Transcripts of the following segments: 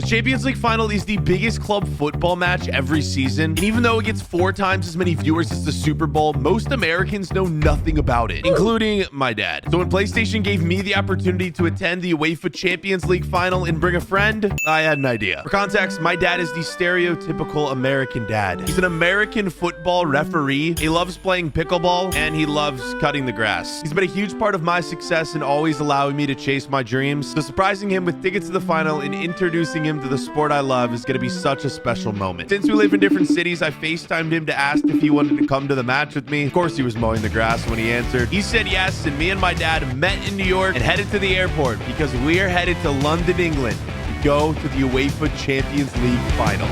Champions League final is the biggest club football match every season, and even though it gets 4 times as many viewers as the Super Bowl, most Americans know nothing about it, including my dad. So when PlayStation gave me the opportunity to attend the UEFA Champions League final and bring a friend, I had an idea. For context, my dad is the stereotypical American dad. He's an American football referee. He loves playing pickleball, and he loves cutting the grass. He's been a huge part of my success and always allowing me to chase my dreams. So surprising him with tickets to the final and introducing him to the sport I love is going to be such a special moment. Since we live in different cities, I FaceTimed him to ask if he wanted to come to the match with me. Of course, he was mowing the grass when he answered. He said yes, and me and my dad met in New York and headed to the airport because we are headed to London, England to go to the UEFA Champions League final.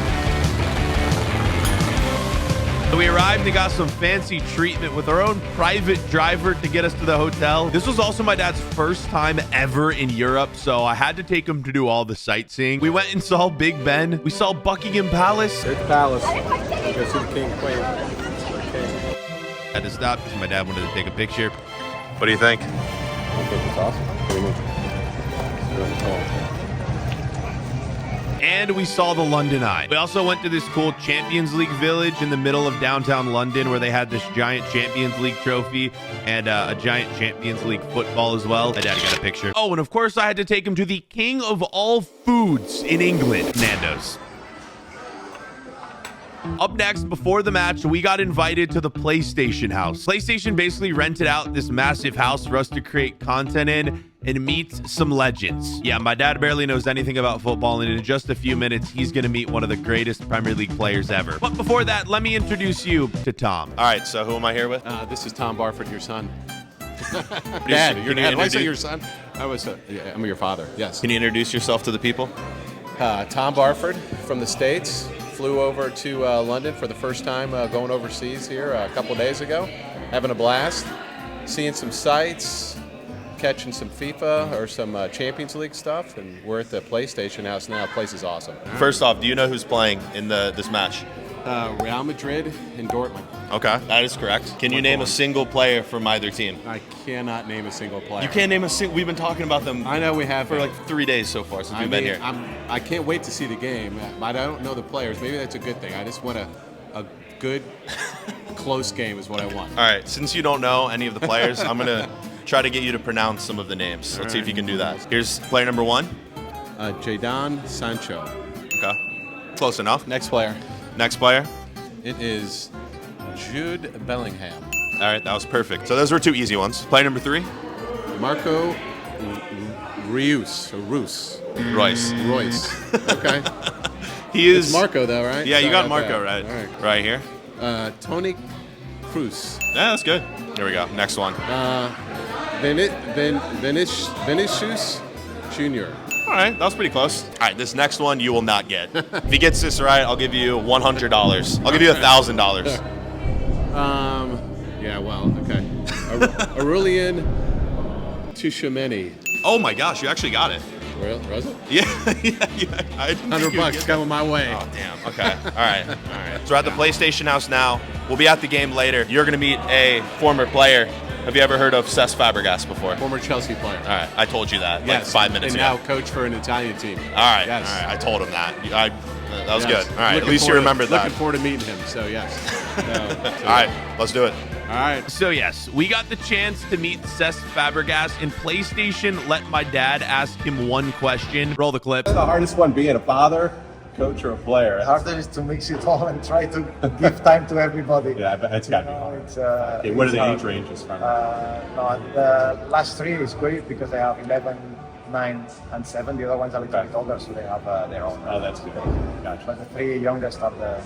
So we arrived and got some fancy treatment with our own private driver to get us to the hotel. This was also my dad's first time ever in Europe, so I had to take him to do all the sightseeing. We went and saw Big Ben. We saw Buckingham Palace. There's the palace. Go see the king, queen. Okay. Had to stop because my dad wanted to take a picture. What do you think? I think it's awesome. What do you mean? It's really cool. And we saw the London Eye. We also went to this cool Champions League village in the middle of downtown London where they had this giant Champions League trophy and a giant Champions League football as well. My dad got a picture. Oh, and of course I had to take him to the king of all foods in England, Nando's. Up next, before the match, we got invited to the PlayStation house. PlayStation basically rented out this massive house for us to create content in and meet some legends. Yeah, my dad barely knows anything about football, and in just a few minutes, he's going to meet one of the greatest Premier League players ever. But before that, let me introduce you to Tom. All right, so who am I here with? This is Tom Barford, your son. Dad, Your dad. Why I say your son? I'm your father. Yes. Can you introduce yourself to the people? Tom Barford from the States. Flew over to London for the first time going overseas here a couple of days ago. Having a blast. Seeing some sights. Catching some FIFA or some Champions League stuff. And we're at the PlayStation house now. The place is awesome. First off, do you know who's playing in this match? Real Madrid and Dortmund. Okay, that is correct. Can you name a single player from either team? I cannot name a single player. You can't name a single. We've been talking about them. I know we have for like 3 days so far since we've been here. I can't wait to see the game, but I don't know the players. Maybe that's a good thing. I just want a good, close game is what I want. All right, since you don't know any of the players, I'm going to try to get you to pronounce some of the names. Let's see if you can do that. Here's player number 1. Jadon Sancho. Okay, close enough. Next player. Next player. It is Jude Bellingham. All right, that was perfect. So those were 2 easy ones. Player number 3. Marco Reus. Royce. Okay. He is it's Marco though, right? Yeah, you got Marco that. right. Right here. Tony Cruz. Yeah, that's good. Here we go. Next one. Vinicius Jr. All right, that was pretty close. All right, this next one you will not get. If he gets this right, I'll give you $100. I'll give you $1,000. Yeah, well, okay. Aurelian Tchouameni. Oh my gosh, you actually got it. Real? Was it? Yeah. I didn't think you would $100 get coming my way. Oh, damn. Okay. All right. So we're at the PlayStation house now. We'll be at the game later. You're going to meet a former player. Have you ever heard of Cesc Fabregas before? Former Chelsea player. All right. I told you that yes. like 5 minutes ago. And now coach for an Italian team. All right. Yes. All right. I told him that. That was good. All right. Looking At least you remembered that. Looking forward to meeting him. So, yes. All right. Let's do it. All right. So yes, we got the chance to meet Cesc Fabregas, and PlayStation let my dad ask him one question. Roll the clip. What's the hardest one, being a father, coach, or a player? The hardest is to mix it all and try to give time to everybody. Yeah, but it's got to be hard. Okay, what are the age ranges from? No, the last 3 is great because they have 11, 9, and 7. The other ones are a little bit older, so they have their own. Oh, that's good. Gotcha. But the 3 youngest are the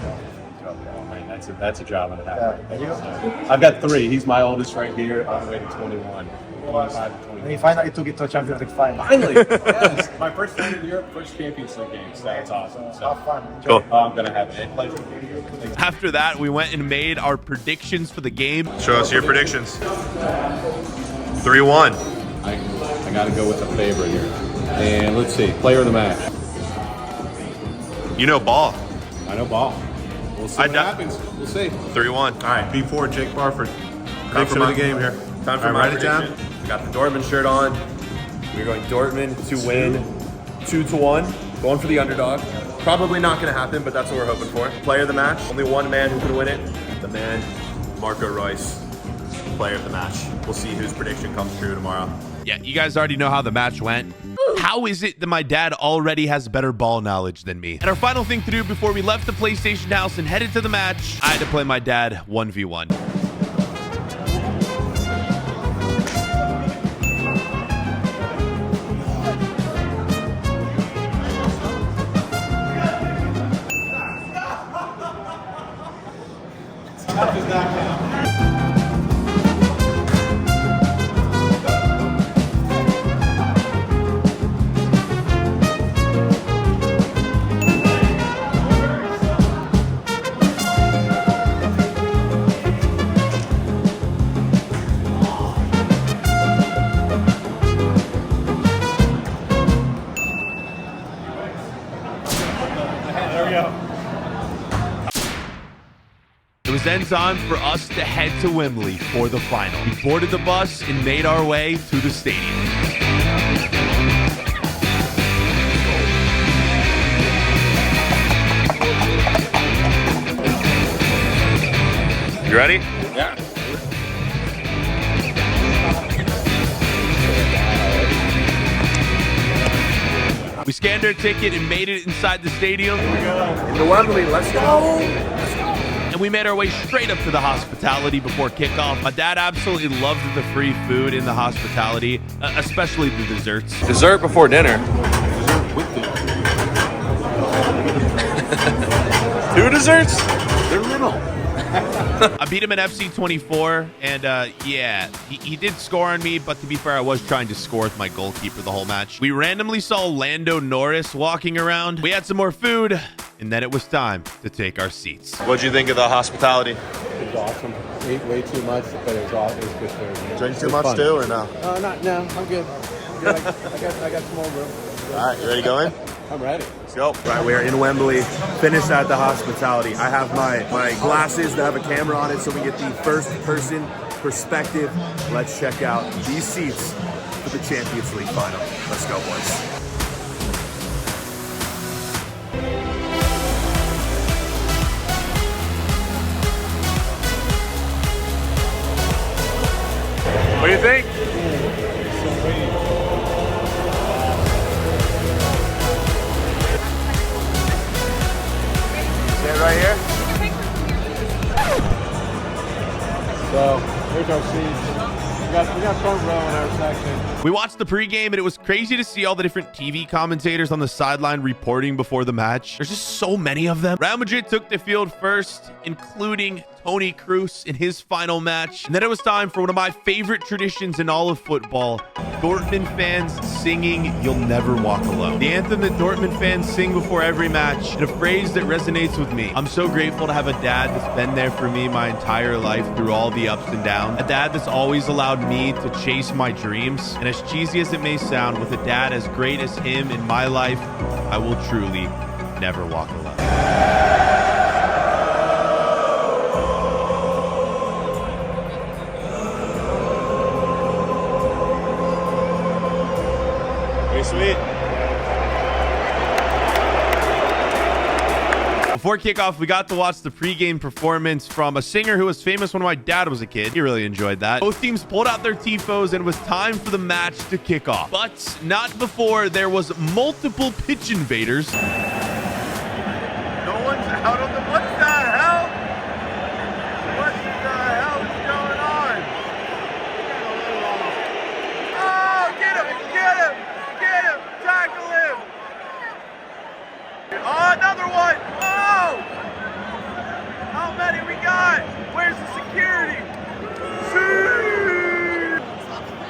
job. Oh, man, that's a job and a half. Yeah. Right. I've got 3. He's my oldest right here, all the way to 21. 25 to 21. And he finally took it to a Champions League final. Finally! Yes! My first time in Europe, first Champions League game, so that's awesome. So, have fun. Cool. I'm going to have a pleasure. After that, we went and made our predictions for the game. Show us your predictions. 3-1. I got to go with the favorite here. And let's see, player of the match. You know ball. I know ball. We'll see what happens. We'll see. 3-1. All right, B4, Jake Barford. Prediction of the game here. Time for my prediction. Got the Dortmund shirt on. We're going Dortmund to win 2-1. Going for the underdog. Probably not going to happen, but that's what we're hoping for. Player of the match. Only one man who can win it. The man, Marco Reus, player of the match. We'll see whose prediction comes true tomorrow. Yeah, you guys already know how the match went. How is it that my dad already has better ball knowledge than me? And our final thing to do before we left the PlayStation house and headed to the match, I had to play my dad 1v1. It was then time for us to head to Wembley for the final. We boarded the bus and made our way to the stadium. You ready? Yeah. We scanned our ticket and made it inside the stadium. Into Wembley, let's go. And we made our way straight up to the hospitality before kickoff. My dad absolutely loved the free food in the hospitality, especially the desserts. Dessert before dinner. Two desserts? They're little. I beat him in FC24, and yeah, he did score on me, but to be fair, I was trying to score with my goalkeeper the whole match. We randomly saw Lando Norris walking around. We had some more food, and then it was time to take our seats. What'd you think of the hospitality? It was awesome. Ate way too much, but it was awesome. It was good food. Drink It too was much fun. too, or no? No, I'm good. I got some more room. All right, you ready to go in? I'm ready. Let's go. Right, we are in Wembley, finished at the hospitality. I have my glasses that have a camera on it so we get the first person perspective. Let's check out these seats for the Champions League final. Let's go, boys. What do you think? Stand right here. So, here's our seats. We got front row in our section. We watched the pregame, and it was crazy to see all the different TV commentators on the sideline reporting before the match. There's just so many of them. Real Madrid took the field first, including Toni Kroos in his final match. And then it was time for one of my favorite traditions in all of football, Dortmund fans singing "You'll Never Walk Alone." The anthem that Dortmund fans sing before every match, and a phrase that resonates with me. I'm so grateful to have a dad that's been there for me my entire life through all the ups and downs. A dad that's always allowed me to chase my dreams. And as cheesy as it may sound, with a dad as great as him in my life, I will truly never walk alone. Pretty sweet. Before kickoff, we got to watch the pregame performance from a singer who was famous when my dad was a kid. He really enjoyed that. Both teams pulled out their tifos, and it was time for the match to kick off. But not before there was multiple pitch invaders. No one's out on the... What the hell? What the hell is going on? Oh, get him! Get him! Get him! Tackle him! Oh, another one! Oh! How many we got? Where's the security?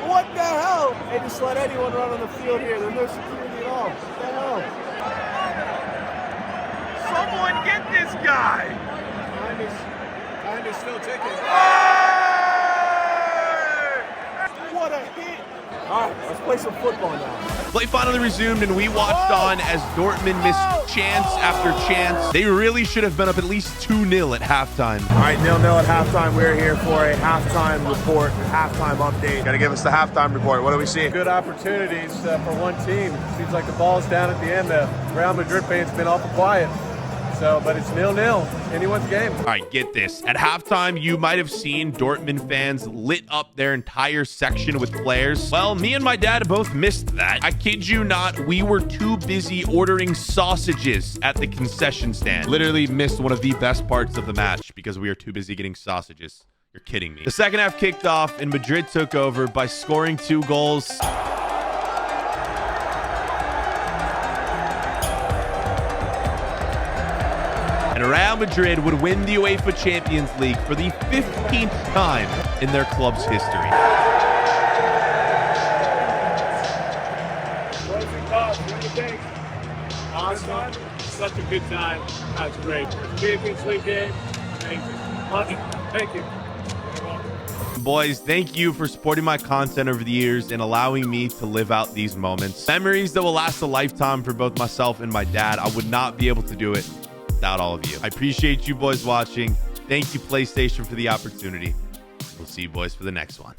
What the hell? They just let anyone run on the field here. There's no security at all. What the hell? Someone get this guy! Behind us still ticking. Hey! What a hit! All right, let's play. play some football now. Play finally resumed, and we watched on as Dortmund missed chance after chance. They really should have been up at least 2-0 at halftime. All right, 0-0 at halftime. We're here for a halftime report, halftime update. Gotta give us the halftime report. What do we see? Good opportunities for one team. Seems like the ball's down at the end. The Real Madrid fans been awful quiet. But it's 0-0. Anyone's game. All right, get this. At halftime, you might have seen Dortmund fans lit up their entire section with flares. Well, me and my dad both missed that. I kid you not, we were too busy ordering sausages at the concession stand. Literally missed one of the best parts of the match because we were too busy getting sausages. You're kidding me. The second half kicked off and Madrid took over by scoring 2 goals. And Real Madrid would win the UEFA Champions League for the 15th time in their club's history. Closing thoughts, what do you think? Awesome. Such a good time. That's great. Champions League game. Amazing. Love it. Thank you. Boys, thank you for supporting my content over the years and allowing me to live out these moments. Memories that will last a lifetime for both myself and my dad. I would not be able to do it without all of you. I appreciate you boys watching. Thank you, PlayStation, for the opportunity. We'll see you boys for the next one.